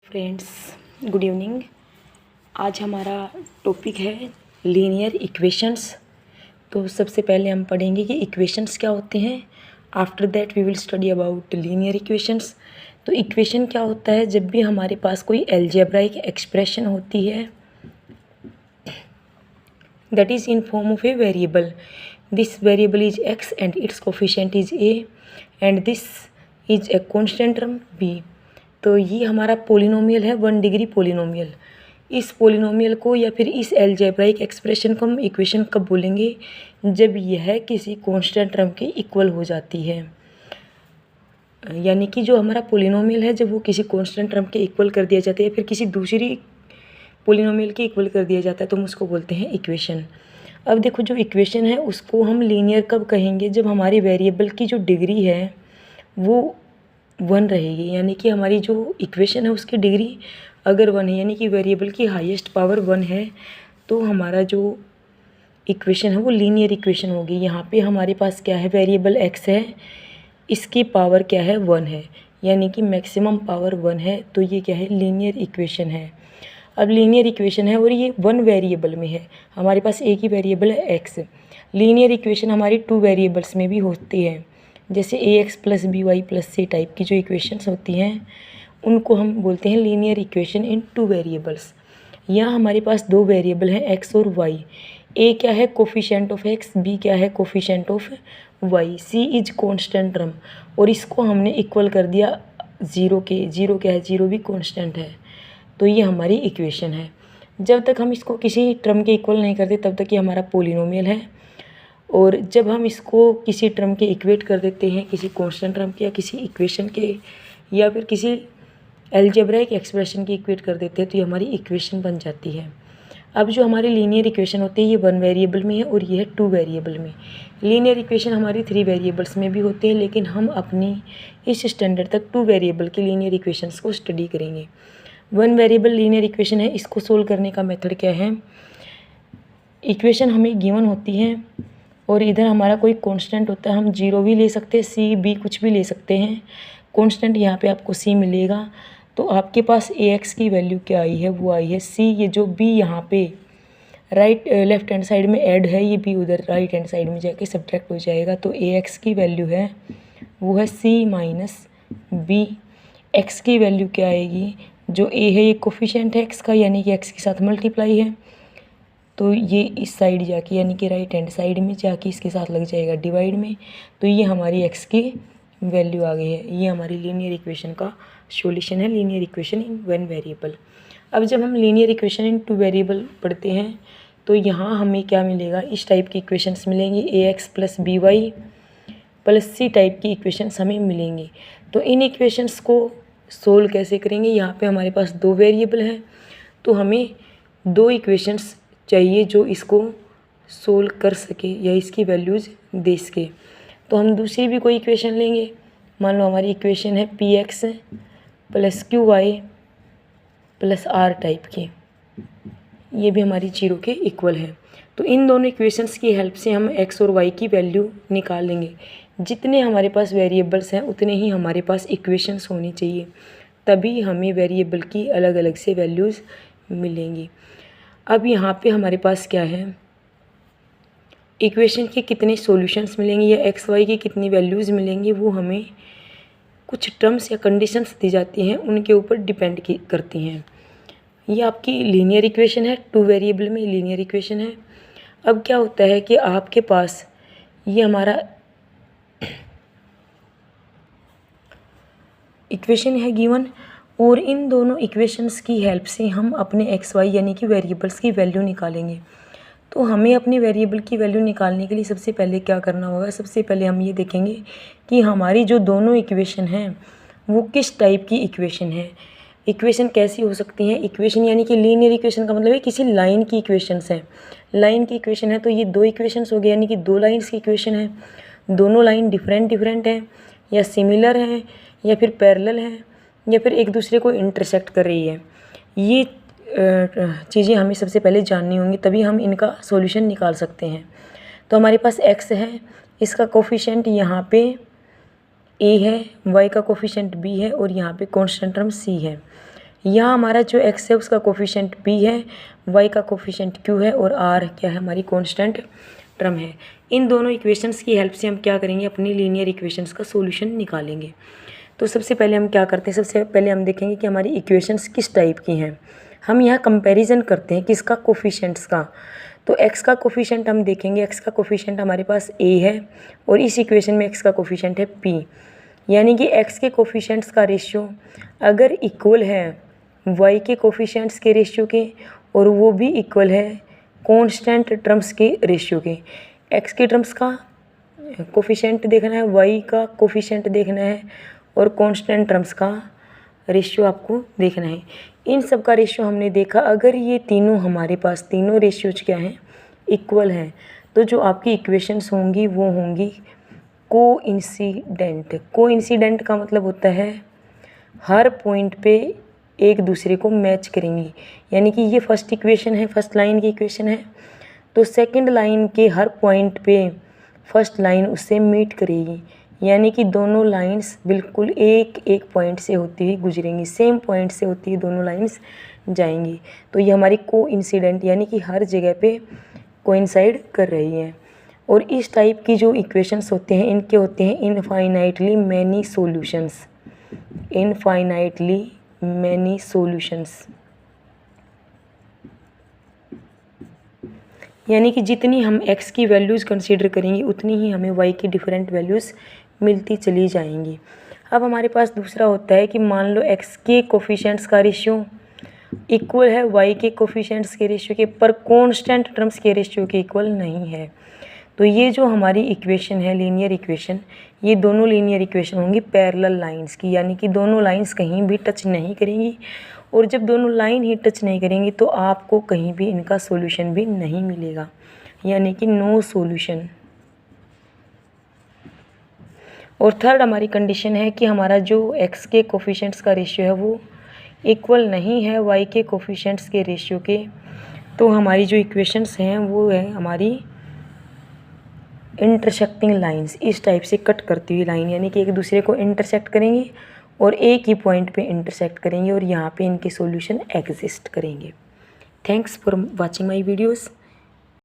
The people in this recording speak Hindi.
Friends, good evening. आज हमारा टॉपिक है लीनियर इक्वेशंस। तो सबसे पहले हम पढ़ेंगे कि इक्वेशंस क्या होते हैं। After that we will study about linear equations. तो इक्वेशन क्या होता है? जब भी हमारे पास कोई अलजेब्राइक एक्सप्रेशन होती है that is in form of a variable. This variable is x and its coefficient is a and this is a constant term b. तो ये हमारा पोलिनोमियल है, 1 डिग्री पोलिनोमियल। इस पोलिनोमियल को या फिर इस अलजेब्राइक एक्सप्रेशन को हम इक्वेशन कब बोलेंगे? जब यह किसी कांस्टेंट टर्म के इक्वल हो जाती है। यानी कि जो हमारा पोलिनोमियल है जब वो किसी कांस्टेंट टर्म के इक्वल कर दिया जाता है या फिर किसी दूसरी पोलिनोमियल के इक्वल कर दिया जाता है तो हम उसको बोलते हैं इक्वेशन। अब देखो, जो इक्वेशन है उसको हम लीनियर कब कहेंगे? जब हमारी वेरिएबल की जो डिग्री है वो 1 रहेगी। यानी कि हमारी जो इक्वेशन है उसकी डिग्री अगर 1 है, यानी कि वेरिएबल की हाईएस्ट पावर 1 है, तो हमारा जो इक्वेशन है वो लीनियर इक्वेशन होगी। यहाँ पे हमारे पास क्या है? वेरिएबल एक्स है, इसकी पावर क्या है? 1 है, यानी कि मैक्सिमम पावर 1 है। तो ये क्या है? लीनियर इक्वेशन है। अब लीनियर इक्वेशन है और ये 1 वेरिएबल में है, हमारे पास एक ही वेरिएबल है एक्स। लीनियर इक्वेशन हमारी 2 वेरिएबल्स में भी होती है, जैसे A X plus B Y plus C type की जो इक्वेशंस होती हैं उनको हम बोलते हैं लीनियर इक्वेशन इन 2 वेरिएबल्स। यहाँ हमारे पास 2 वेरिएबल हैं एक्स और वाई। ए क्या है? कोफिशिएंट ऑफ एक्स, बी क्या है? Coefficient of y, c is constant term और इसको हमने इक्वल कर दिया 0 के। 0 क्या है? 0 भी कांस्टेंट है। तो ये हमारी इक्वेशन है। जब तक हम इसको किसी टर्म के इक्वल नहीं करते तब तक ये हमारा पोलिनोमियल है, और जब हम इसको किसी टर्म के इक्वेट कर देते हैं, किसी कांस्टेंट टर्म के या किसी इक्वेशन के या फिर किसी अलजेब्राइक एक्सप्रेशन की इक्वेट कर देते हैं तो ये हमारी इक्वेशन बन जाती है। अब जो हमारी लीनियर इक्वेशन होती है ये 1 वेरिएबल में है और ये है 2 वेरिएबल में। लीनियर इक्वेशन हमारी 3 वेरिएबल्स में भी होते हैं, लेकिन हम अपनी इस स्टैंडर्ड तक 2 वेरिएबल की लीनियर इक्वेशंस को स्टडी करेंगे। 1 वेरिएबल लीनियर इक्वेशन है, इसको सोल्व करने का मेथड क्या है? इक्वेशन हमें गिवन होती है और इधर हमारा कोई कांस्टेंट होता है, हम 0 भी ले सकते हैं, सी बी कुछ भी ले सकते हैं। कांस्टेंट यहाँ पे आपको सी मिलेगा, तो आपके पास ए एक्स की वैल्यू क्या आई है? वो आई है सी। ये जो बी यहाँ पे लेफ्ट हैंड साइड में ऐड है, ये बी उधर राइट हैंड साइड में जाके सब्ट्रैक्ट हो जाएगा। तो ए एक्स की वैल्यू है वो है सी माइनस बी। एक्स की वैल्यू क्या आएगी? जो ए है ये कोफिशिएंट है एक्स का, यानी कि एक्स के साथ मल्टीप्लाई है, तो ये इस साइड जाके यानी कि राइट हैंड साइड में जाके इसके साथ लग जाएगा डिवाइड में। तो ये हमारी एक्स की वैल्यू आ गई है। ये हमारी लीनियर इक्वेशन का सॉल्यूशन है, लीनियर इक्वेशन इन 1 वेरिएबल। अब जब हम लीनियर इक्वेशन इन 2 वेरिएबल पढ़ते हैं तो यहाँ हमें क्या मिलेगा? इस टाइप की इक्वेशंस मिलेंगी, A X plus B Y plus C type की इक्वेशंस हमें मिलेंगी। तो इन इक्वेशंस को सोल्व कैसे करेंगे? यहाँ पे हमारे पास 2 वेरिएबल हैं, तो हमें 2 इक्वेशंस चाहिए जो इसको सोल्व कर सके या इसकी वैल्यूज़ दे सके। तो हम दूसरी भी कोई इक्वेशन लेंगे। मान लो हमारी इक्वेशन है p x plus q y plus r type की, ये भी हमारी 0 के इक्वल है। तो इन दोनों इक्वेशंस की हेल्प से हम एक्स और वाई की वैल्यू निकाल लेंगे। जितने हमारे पास वेरिएबल्स हैं उतने ही हमारे पास इक्वेशंस होनी चाहिए, तभी हमें वेरिएबल की अलग अलग से वैल्यूज़ मिलेंगी। अब यहाँ पे हमारे पास क्या है? इक्वेशन के कितने सॉल्यूशंस मिलेंगे या एक्स वाई की कितनी वैल्यूज़ मिलेंगी, वो हमें कुछ टर्म्स या कंडीशंस दी जाती हैं, उनके ऊपर डिपेंड करती हैं। ये आपकी लीनियर इक्वेशन है, 2 वेरिएबल में लीनियर इक्वेशन है। अब क्या होता है कि आपके पास ये हमारा इक्वेशन है गिवन, और इन दोनों इक्वेशंस की हेल्प से हम अपने एक्स वाई यानी कि वेरिएबल्स की वैल्यू निकालेंगे। तो हमें अपनी वेरिएबल की वैल्यू निकालने के लिए सबसे पहले क्या करना होगा? सबसे पहले हम ये देखेंगे कि हमारी जो दोनों इक्वेशन हैं वो किस टाइप की इक्वेशन है। इक्वेशन कैसी हो सकती हैं? इक्वेशन यानी कि लीनियर इक्वेशन का मतलब है किसी लाइन की इक्वेशंस है। लाइन की इक्वेशन है तो ये 2 इक्वेशंस हो गए, यानी कि 2 लाइन्स की इक्वेशन है। दोनों लाइन डिफरेंट हैं या सिमिलर हैं या फिर पैरेलल हैं या फिर एक दूसरे को इंटरसेक्ट कर रही है। ये चीज़ें हमें सबसे पहले जाननी होंगी, तभी हम इनका सॉल्यूशन निकाल सकते हैं। तो हमारे पास x है, इसका कोफिशिएंट यहाँ पे a है, y का कोफिशिएंट b है और यहाँ पे कांस्टेंट टर्म c है। यहाँ हमारा जो x है उसका कोफिशिएंट p है, y का कोफिशिएंट q है और r क्या है, हमारी कांस्टेंट टर्म है। इन दोनों इक्वेशंस की हेल्प से हम क्या करेंगे, अपनी लीनियर इक्वेशंस का सॉल्यूशन निकालेंगे। तो सबसे पहले हम क्या करते हैं, सबसे पहले हम देखेंगे कि हमारी इक्वेशंस किस टाइप की हैं। हम यहाँ कंपैरिजन करते हैं किसका, कोफिशिएंट्स का। तो x का कोफिशिएंट हम देखेंगे, x का कोफिशिएंट हमारे पास a है और इस इक्वेशन में x का कोफिशिएंट है p, यानी कि x के कोफिशिएंट्स का रेशियो अगर इक्वल है y के कोफिशिएंट्स के रेशियो के और वो भी इक्वल है कांस्टेंट टर्म्स के रेशियो के। x के टर्म्स का कोफिशिएंट देखना है, y का कोफिशिएंट देखना है और कांस्टेंट टर्म्स का रेशियो आपको देखना है। इन सब का रेशियो हमने देखा, अगर ये तीनों हमारे पास तीनों रेशियोज क्या हैं, इक्वल हैं, तो जो आपकी इक्वेशंस होंगी वो होंगी कोइंसिडेंट। कोइंसिडेंट का मतलब होता है हर पॉइंट पे एक दूसरे को मैच करेंगी, यानी कि ये फर्स्ट इक्वेशन है, फर्स्ट लाइन की इक्वेशन है, तो सेकंड लाइन के हर पॉइंट पे फर्स्ट लाइन उससे मीट करेगी, यानी कि दोनों लाइंस बिल्कुल एक एक पॉइंट से होती हुई गुजरेंगी, सेम पॉइंट से होती हुई दोनों लाइंस जाएंगी। तो ये हमारी कोइंसिडेंट यानी कि हर जगह पे कोइंसाइड कर रही है। और इस टाइप की जो इक्वेशंस होते हैं इनके होते हैं infinitely many solutions, infinitely many solutions, यानी कि जितनी हम x की वैल्यूज़ कंसीडर करेंगे उतनी ही हमें y की डिफरेंट वैल्यूज़ मिलती चली जाएंगी। अब हमारे पास दूसरा होता है कि मान लो x के कोफिशिएंट्स का रेशियो इक्वल है y के कोफिशिएंट्स के रेशियो के, पर कांस्टेंट टर्म्स के रेशियो के इक्वल नहीं है। तो ये जो हमारी इक्वेशन है लीनियर इक्वेशन, ये दोनों लीनियर इक्वेशन होंगी पैरेलल लाइंस की, यानी कि दोनों लाइंस कहीं भी टच नहीं करेंगी। और जब दोनों लाइन ही टच नहीं करेंगी तो आपको कहीं भी इनका सॉल्यूशन भी नहीं मिलेगा, यानी कि नो सॉल्यूशन। और थर्ड हमारी कंडीशन है कि हमारा जो x के कोफिशिएंट्स का रेशियो है वो इक्वल नहीं है y के कोफिशिएंट्स के रेशियो के। तो हमारी जो इक्वेशंस हैं वो है हमारी इंटरसेक्टिंग लाइंस, इस टाइप से कट करती हुई लाइन, यानी कि एक दूसरे को इंटरसेक्ट करेंगी और एक ही पॉइंट पे इंटरसेक्ट करेंगे और यहाँ पे इनके सॉल्यूशन एग्जिस्ट करेंगे। Thanks for watching my videos.